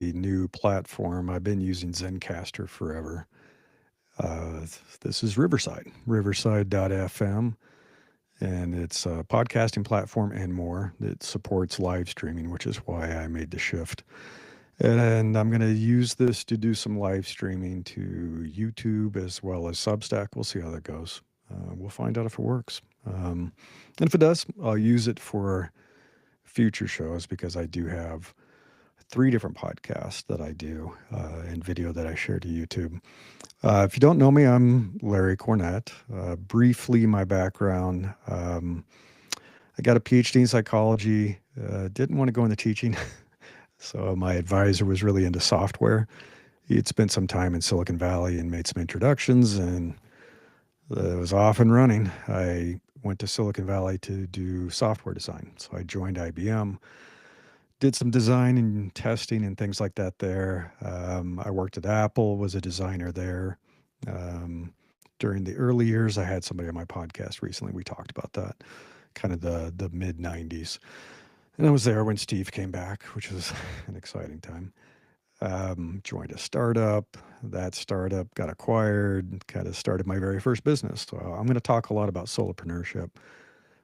new platform. I've been using Zencaster forever. Uh, this is Riverside.fm, and it's a podcasting platform and more. It supports live streaming, which is why I made the shift. And I'm going to use this to do some live streaming to YouTube as well as Substack. We'll see how that goes. We'll find out if it works. And if it does, I'll use it for future shows because I do have three different podcasts that I do and video that I share to YouTube. If you don't know me, I'm Larry Cornett. Briefly, my background, I got a PhD in psychology, didn't want to go into teaching. So my advisor was really into software. He had spent some time in Silicon Valley and made some introductions, and it was off and running. I went to Silicon Valley to do software design. So I joined IBM, did some design and testing and things like that there. I worked at Apple, was a designer there. During the early years, I had somebody on my podcast recently. We talked about that, kind of the mid 90s. And I was there when Steve came back, which was an exciting time. Joined a startup. That startup got acquired, kind of started my very first business. So I'm going to talk a lot about solopreneurship,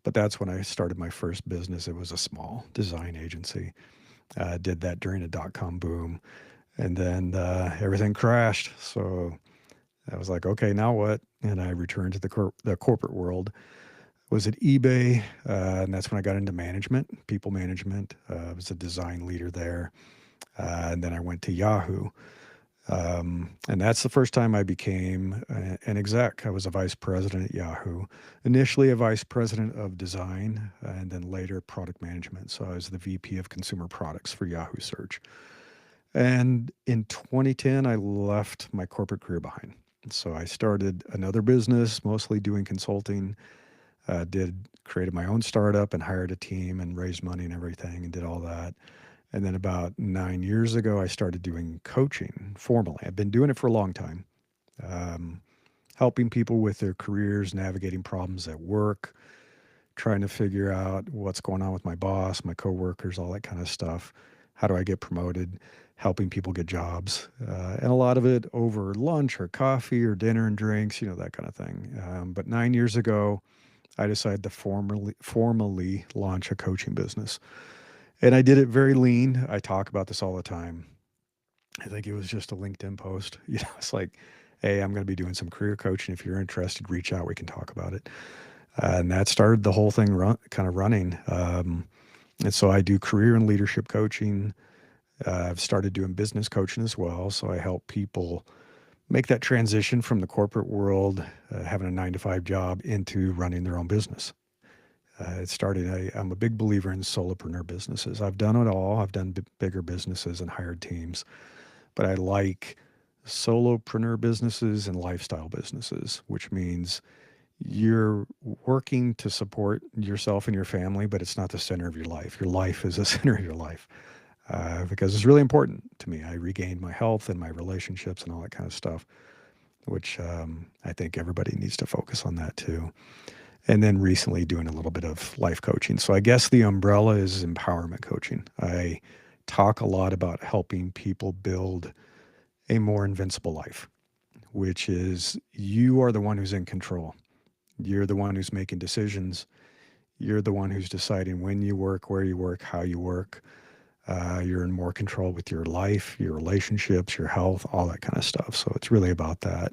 but that's when I started my first business. It was a small design agency. Did that during a dot-com boom, and then everything crashed. So I was like, okay, now what? And I returned to the corporate world. Was at eBay, and that's when I got into management, people management. I was a design leader there. And then I went to Yahoo. And that's the first time I became an exec. I was a vice president at Yahoo. Initially, a vice president of design, and then later product management. So I was the VP of consumer products for Yahoo Search. And in 2010, I left my corporate career behind. So I started another business, mostly doing consulting. Created my own startup and hired a team and raised money and everything and did all that. And then about 9 years ago, I started doing coaching formally. I've been doing it for a long time, um, helping people with their careers, navigating problems at work, trying to figure out what's going on with my boss, my coworkers, all that kind of stuff. How do I get promoted? Helping people get jobs, and a lot of it over lunch or coffee or dinner and drinks, that kind of thing. But 9 years ago, I decided to formally launch a coaching business. And I did it very lean. I talk about this all the time. I think it was just a LinkedIn post. It's like, hey, I'm going to be doing some career coaching. If you're interested, reach out. We can talk about it. And that started the whole thing kind of running. And so I do career and leadership coaching. I've started doing business coaching as well. So I help people make that transition from the corporate world, having a 9 to 5 job, into running their own business. I'm a big believer in solopreneur businesses. I've done it all. I've done bigger businesses and hired teams, but I like solopreneur businesses and lifestyle businesses, which means you're working to support yourself and your family, but it's not the center of your life. Your life is the center of your life, because it's really important to me. I regained my health and my relationships and all that kind of stuff, which I think everybody needs to focus on that too. And then recently doing a little bit of life coaching. So I guess the umbrella is empowerment coaching. I talk a lot about helping people build a more invincible life, which is you are the one who's in control. You're the one who's making decisions. You're the one who's deciding when you work, where you work, how you work. You're in more control with your life, your relationships, your health, all that kind of stuff. So it's really about that.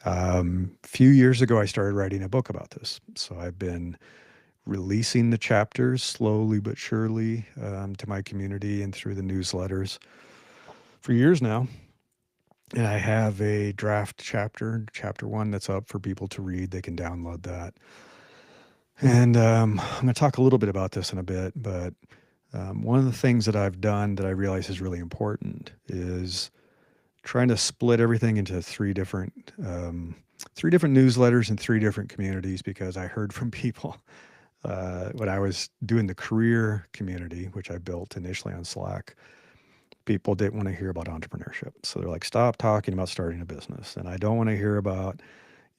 A few years ago, I started writing a book about this. So I've been releasing the chapters slowly but surely to my community and through the newsletters for years now. And I have a draft chapter 1, that's up for people to read. They can download that. And I'm going to talk a little bit about this in a bit, but one of the things that I've done that I realize is really important is trying to split everything into three different newsletters and three different communities, because I heard from people when I was doing the career community, which I built initially on Slack. People didn't want to hear about entrepreneurship. So they're like, stop talking about starting a business. And I don't want to hear about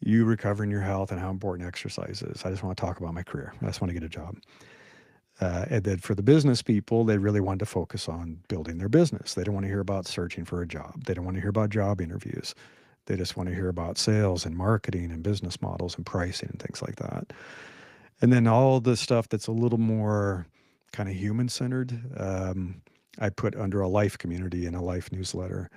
you recovering your health and how important exercise is. I just want to talk about my career. I just want to get a job. And then for the business people, they really wanted to focus on building their business. They don't want to hear about searching for a job. They don't want to hear about job interviews. They just want to hear about sales and marketing and business models and pricing and things like that. And then all the stuff that's a little more kind of human centered, I put under a life community in a life newsletter,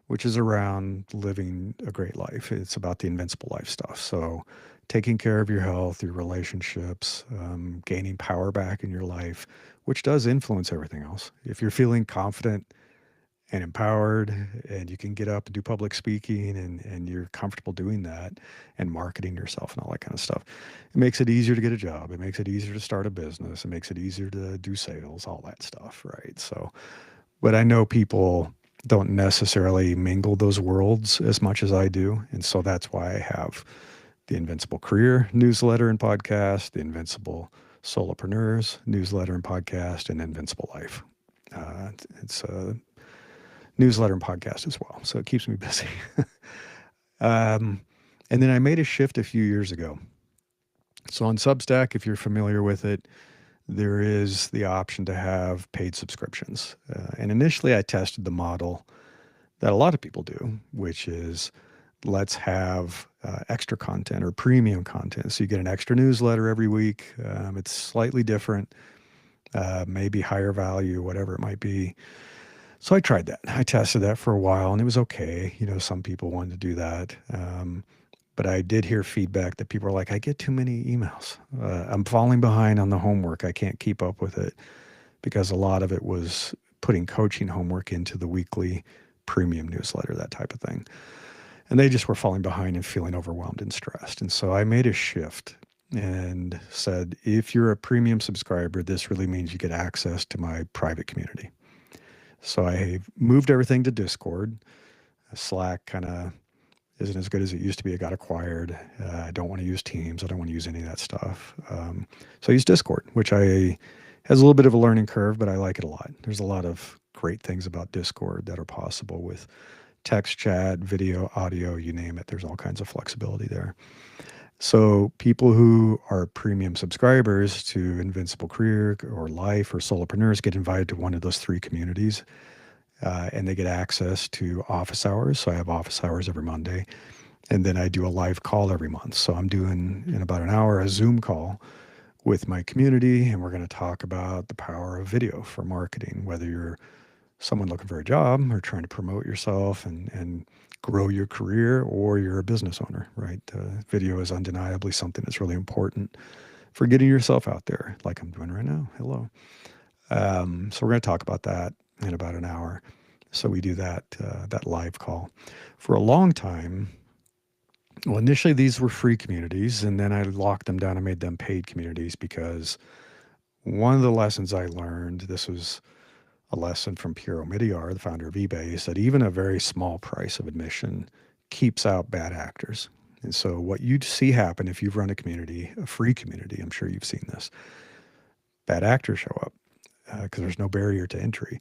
which is around living a great life. It's about the invincible life stuff. So, taking care of your health, your relationships, gaining power back in your life, which does influence everything else. If you're feeling confident and empowered and you can get up and do public speaking and you're comfortable doing that and marketing yourself and all that kind of stuff, it makes it easier to get a job. It makes it easier to start a business. It makes it easier to do sales, all that stuff, right? So, but I know people don't necessarily mingle those worlds as much as I do. And so that's why I have the Invincible Career newsletter and podcast, the Invincible Solopreneurs newsletter and podcast, and Invincible Life. It's a newsletter and podcast as well. So it keeps me busy. And then I made a shift a few years ago. So on Substack, if you're familiar with it, there is the option to have paid subscriptions. And initially I tested the model that a lot of people do, which is let's have extra content or premium content. So you get an extra newsletter every week. It's slightly different, maybe higher value, whatever it might be. So I tried that. I tested that for a while and it was okay. You know, some people wanted to do that. But I did hear feedback that people are like, I get too many emails. I'm falling behind on the homework. I can't keep up with it, because a lot of it was putting coaching homework into the weekly premium newsletter, that type of thing. And they just were falling behind and feeling overwhelmed and stressed. And so I made a shift and said, if you're a premium subscriber, this really means you get access to my private community. So I moved everything to Discord. Slack kind of isn't as good as it used to be. It got acquired. I don't want to use Teams. I don't want to use any of that stuff. So I use Discord, which has a little bit of a learning curve, but I like it a lot. There's a lot of great things about Discord that are possible with text chat, video, audio, you name it. There's all kinds of flexibility there. So people who are premium subscribers to Invincible Career or Life or Solopreneurs get invited to one of those three communities. And they get access to office hours. So I have office hours every Monday. And then I do a live call every month. So I'm doing, in about an hour, a Zoom call with my community. And we're going to talk about the power of video for marketing, whether you're someone looking for a job or trying to promote yourself and grow your career, or you're a business owner, right? Video is undeniably something that's really important for getting yourself out there, like I'm doing right now. Hello. So we're going to talk about that in about an hour. So we do that live call. For a long time, well, initially these were free communities, and then I locked them down and made them paid communities, because one of the lessons I learned, this was a lesson from Piero Midyar, the founder of eBay, is that even a very small price of admission keeps out bad actors. And so what you'd see happen if you've run a community, a free community, I'm sure you've seen this, bad actors show up because there's no barrier to entry.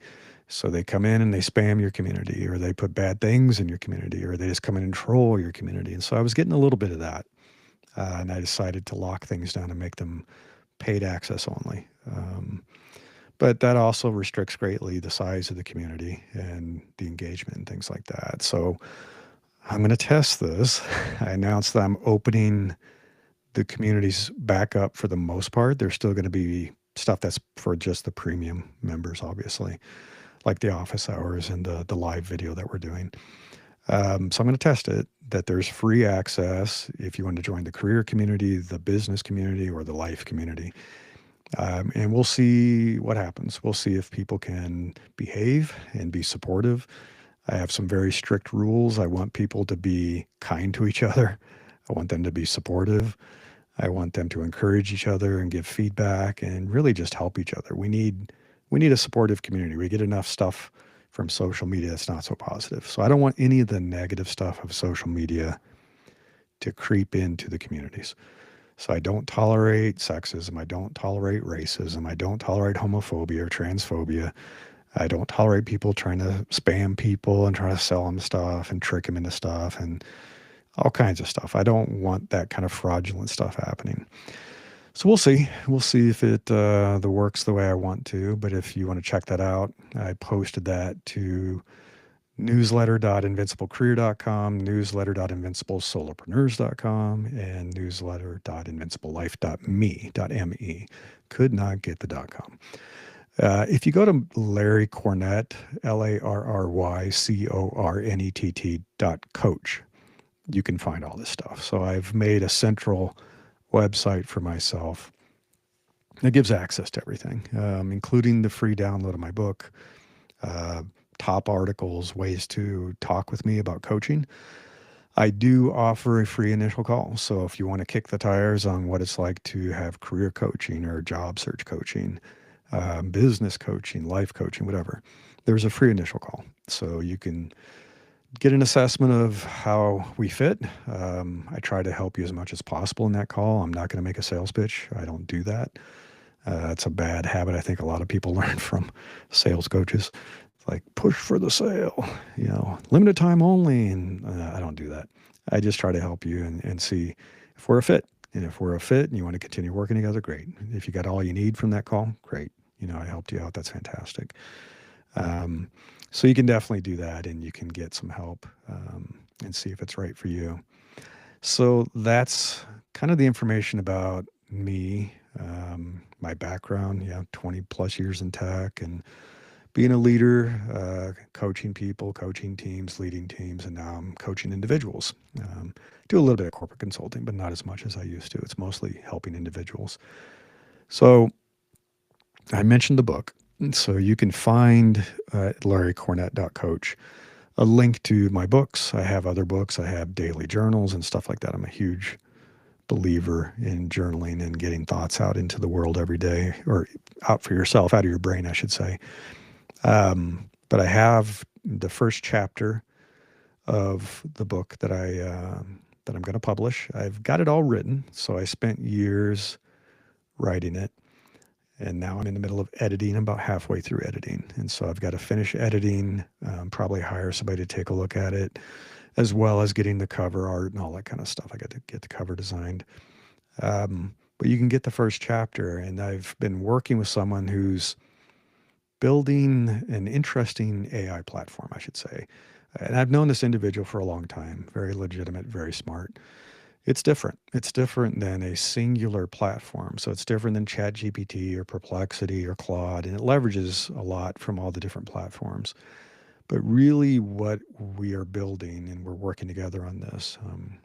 So they come in and they spam your community, or they put bad things in your community, or they just come in and troll your community. And so I was getting a little bit of that. And I decided to lock things down and make them paid access only. But that also restricts greatly the size of the community and the engagement and things like that. So I'm going to test this. I announced that I'm opening the communities back up for the most part. There's still going to be stuff that's for just the premium members, obviously, like the office hours and the live video that we're doing. So I'm going to test it, that there's free access if you want to join the career community, the business community, or the life community. And we'll see what happens. We'll see if people can behave and be supportive. I have some very strict rules. I want people to be kind to each other. I want them to be supportive. I want them to encourage each other and give feedback and really just help each other. We need a supportive community. We get enough stuff from social media that's not so positive. So I don't want any of the negative stuff of social media to creep into the communities. So I don't tolerate sexism. I don't tolerate racism. I don't tolerate homophobia or transphobia. I don't tolerate people trying to spam people and try to sell them stuff and trick them into stuff and all kinds of stuff. I don't want that kind of fraudulent stuff happening. So we'll see. We'll see if it the works the way I want to. But if you want to check that out, I posted that to newsletter.invinciblecareer.com, newsletter.invinciblesolopreneurs.com, and newsletter.invinciblelife.me. Could not get the .com. If you go to Larry Cornett, LarryCornett.coach, you can find all this stuff. So I've made a central website for myself that gives access to everything, including the free download of my book, uh, top articles, ways to talk with me about coaching. I do offer a free initial call. So if you want to kick the tires on what it's like to have career coaching or job search coaching, business coaching, life coaching, whatever, there's a free initial call. So you can get an assessment of how we fit. I try to help you as much as possible in that call. I'm not going to make a sales pitch. I don't do that. It's a bad habit I think a lot of people learn from sales coaches. It's like push for the sale, limited time only. And I don't do that. I just try to help you and see if we're a fit. And if we're a fit and you want to continue working together, great. If you got all you need from that call, great. I helped you out. That's fantastic. Um, so you can definitely do that and you can get some help and see if it's right for you. So that's kind of the information about me, my background, 20 plus years in tech and being a leader, coaching people, coaching teams, leading teams, and now I'm coaching individuals. Do a little bit of corporate consulting, but not as much as I used to. It's mostly helping individuals. So I mentioned the book. So you can find at larrycornett.coach a link to my books. I have other books. I have daily journals and stuff like that. I'm a huge believer in journaling and getting thoughts out into the world every day, or out for yourself, out of your brain, I should say. But I have the first chapter of the book that I'm going to publish. I've got it all written, so I spent years writing it. And now I'm in the middle of editing, about halfway through editing. And so I've got to finish editing, probably hire somebody to take a look at it, as well as getting the cover art and all that kind of stuff. I got to get the cover designed. But you can get the first chapter. And I've been working with someone who's building an interesting AI platform, I should say. And I've known this individual for a long time, very legitimate, very smart. It's different. It's different than a singular platform. So it's different than ChatGPT or Perplexity or Claude, and it leverages a lot from all the different platforms. But really, what we are building, and we're working together on this, I'm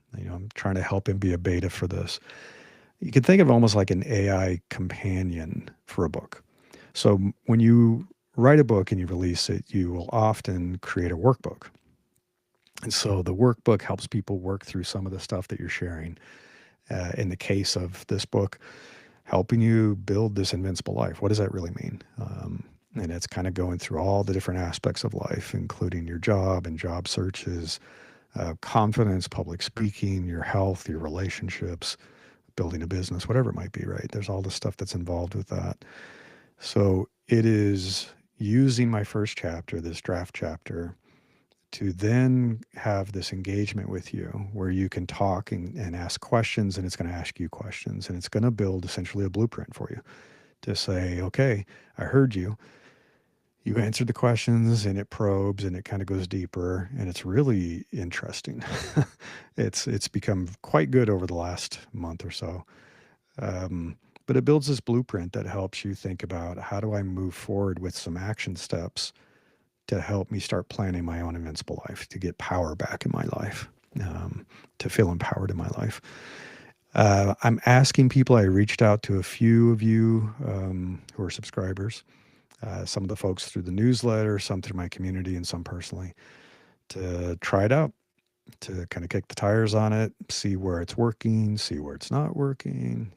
trying to help him be a beta for this. You can think of it almost like an AI companion for a book. So when you write a book and you release it, you will often create a workbook. And so the workbook helps people work through some of the stuff that you're sharing. In the case of this book, helping you build this invincible life. What does that really mean? And it's kind of going through all the different aspects of life, including your job and job searches, confidence, public speaking, your health, your relationships, building a business, whatever it might be, right? There's all the stuff that's involved with that. So it is using my first chapter, this draft chapter, to then have this engagement with you where you can talk and ask questions, and it's going to ask you questions, and it's going to build essentially a blueprint for you to say, okay, I heard you. You answered the questions, and it probes and it kind of goes deeper, and it's really interesting. It's become quite good over the last month or so. But it builds this blueprint that helps you think about, how do I move forward with some action steps to help me start planning my own invincible life, to get power back in my life, to feel empowered in my life. I'm asking people, I reached out to a few of you who are subscribers, some of the folks through the newsletter, some through my community, and some personally, to try it out, to kind of kick the tires on it, see where it's working, see where it's not working.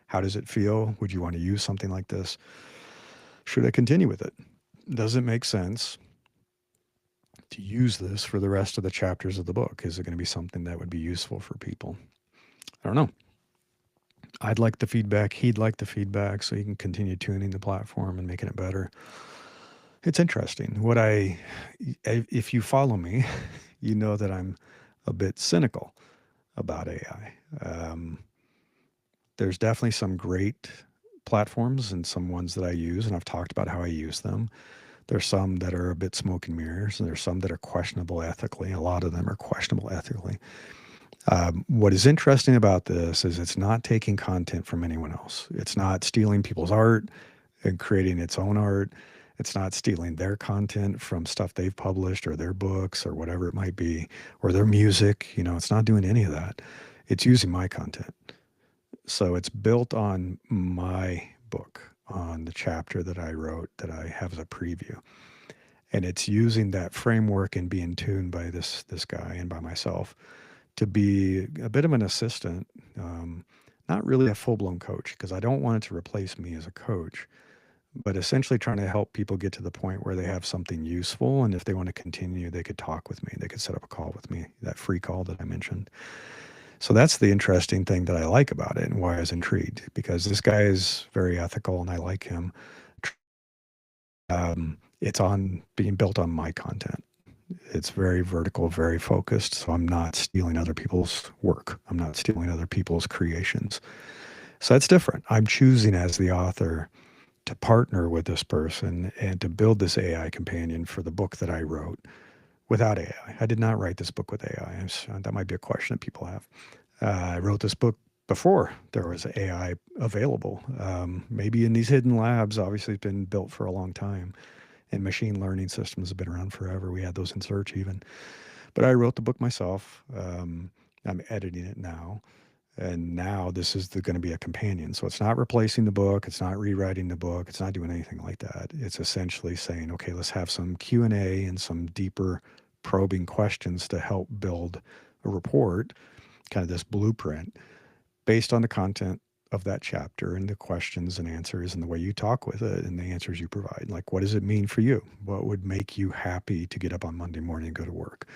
How does it feel? Would you want to use something like this? Should I continue with it? Does it make sense to use this for the rest of the chapters of the book? Is it going to be something that would be useful for people? I don't know. I'd like the feedback. He'd like the feedback, so you can continue tuning the platform and making it better. It's interesting. If you follow me, you know that I'm a bit cynical about AI. There's definitely some great platforms and some ones that I use, and I've talked about how I use them. There's some that are a bit smoke and mirrors, and there's some that are questionable ethically. A lot of them are questionable ethically. What is interesting about this is it's not taking content from anyone else. It's not stealing people's art and creating its own art. It's not stealing their content from stuff they've published or their books or whatever it might be, or their music. It's not doing any of that. It's using my content. So it's built on my book, on the chapter that I wrote that I have as a preview. And it's using that framework and being tuned by this guy and by myself to be a bit of an assistant, not really a full-blown coach, because I don't want it to replace me as a coach, but essentially trying to help people get to the point where they have something useful. And if they want to continue, they could talk with me. They could set up a call with me, that free call that I mentioned. So that's the interesting thing that I like about it and why I was intrigued, because this guy is very ethical and I like him. It's on being built on my content. It's very vertical, very focused. So I'm not stealing other people's work. I'm not stealing other people's creations. So that's different. I'm choosing as the author to partner with this person and to build this AI companion for the book that I wrote without AI. I did not write this book with AI. That might be a question that people have. I wrote this book before there was AI available. Maybe in these hidden labs, obviously it's been built for a long time. And machine learning systems have been around forever. We had those in search even. But I wrote the book myself. I'm editing it now. And now this is going to be a companion. So it's not replacing the book. It's not rewriting the book. It's not doing anything like that. It's essentially saying, okay, let's have some Q&A and some deeper probing questions to help build a report, kind of this blueprint based on the content of that chapter and the questions and answers and the way you talk with it and the answers you provide. Like, what does it mean for you? What would make you happy to get up on Monday morning and go to work?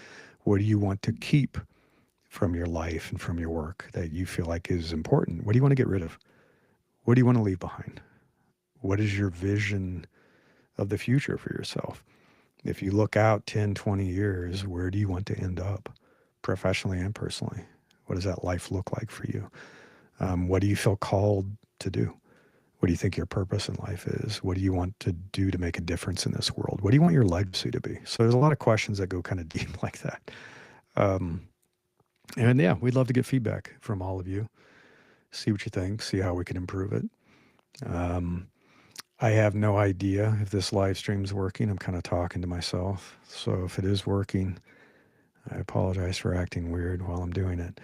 What do you want to keep from your life and from your work that you feel like is important? What do you want to get rid of? What do you want to leave behind? What is your vision of the future for yourself? If you look out 10, 20 years, where do you want to end up professionally and personally? What does that life look like for you? What do you feel called to do? What do you think your purpose in life is? What do you want to do to make a difference in this world? What do you want your legacy to be? So there's a lot of questions that go kind of deep like that. And yeah, we'd love to get feedback from all of you. See what you think, see how we can improve it. I have no idea if this live stream's working. I'm kind of talking to myself. So if it is working, I apologize for acting weird while I'm doing it.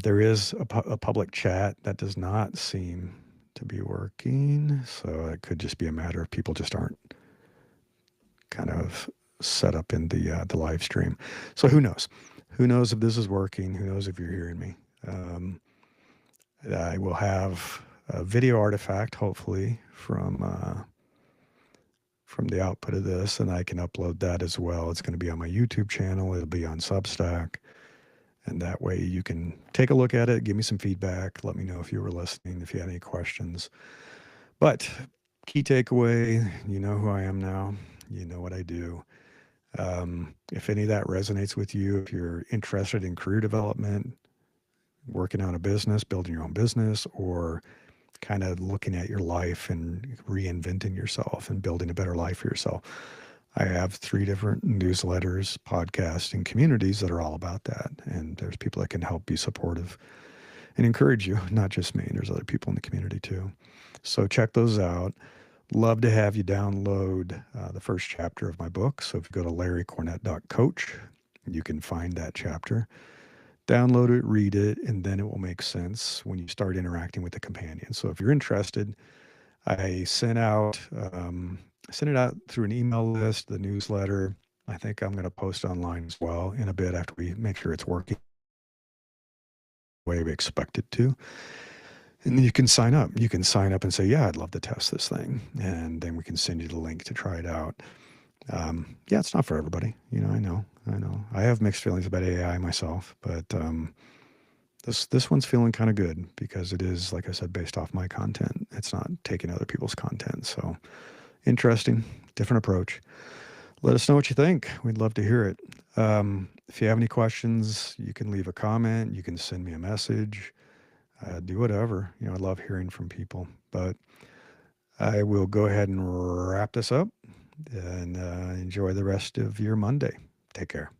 There is a public chat that does not seem to be working. So it could just be a matter of people just aren't kind of set up in the live stream. So who knows? Who knows if this is working? Who knows if you're hearing me? I will have a video artifact, hopefully, from the output of this, and I can upload that as well. It's going to be on my YouTube channel. It'll be on Substack. And that way you can take a look at it, give me some feedback, let me know if you were listening, if you had any questions. But key takeaway, you know who I am now. You know what I do. If any of that resonates with you, if you're interested in career development, working on a business, building your own business, or kind of looking at your life and reinventing yourself and building a better life for yourself, I have 3 different newsletters, podcasts, and communities that are all about that. And there's people that can help be supportive and encourage you, not just me. There's other people in the community too. So check those out. Love to have you download the first chapter of my book. So if you go to larrycornett.coach, you can find that chapter. Download it, read it, and then it will make sense when you start interacting with the companion. So if you're interested, I sent it out through an email list, the newsletter. I think I'm going to post online as well in a bit after we make sure it's working the way we expect it to. And then you can sign up. You can sign up and say, yeah, I'd love to test this thing. And then we can send you the link to try it out. Yeah, it's not for everybody. I know. I have mixed feelings about AI myself, but this one's feeling kind of good because it is, like I said, based off my content. It's not taking other people's content. So interesting, different approach. Let us know what you think. We'd love to hear it. If you have any questions, you can leave a comment. You can send me a message. do whatever. I love hearing from people. But I will go ahead and wrap this up and enjoy the rest of your Monday. Take care.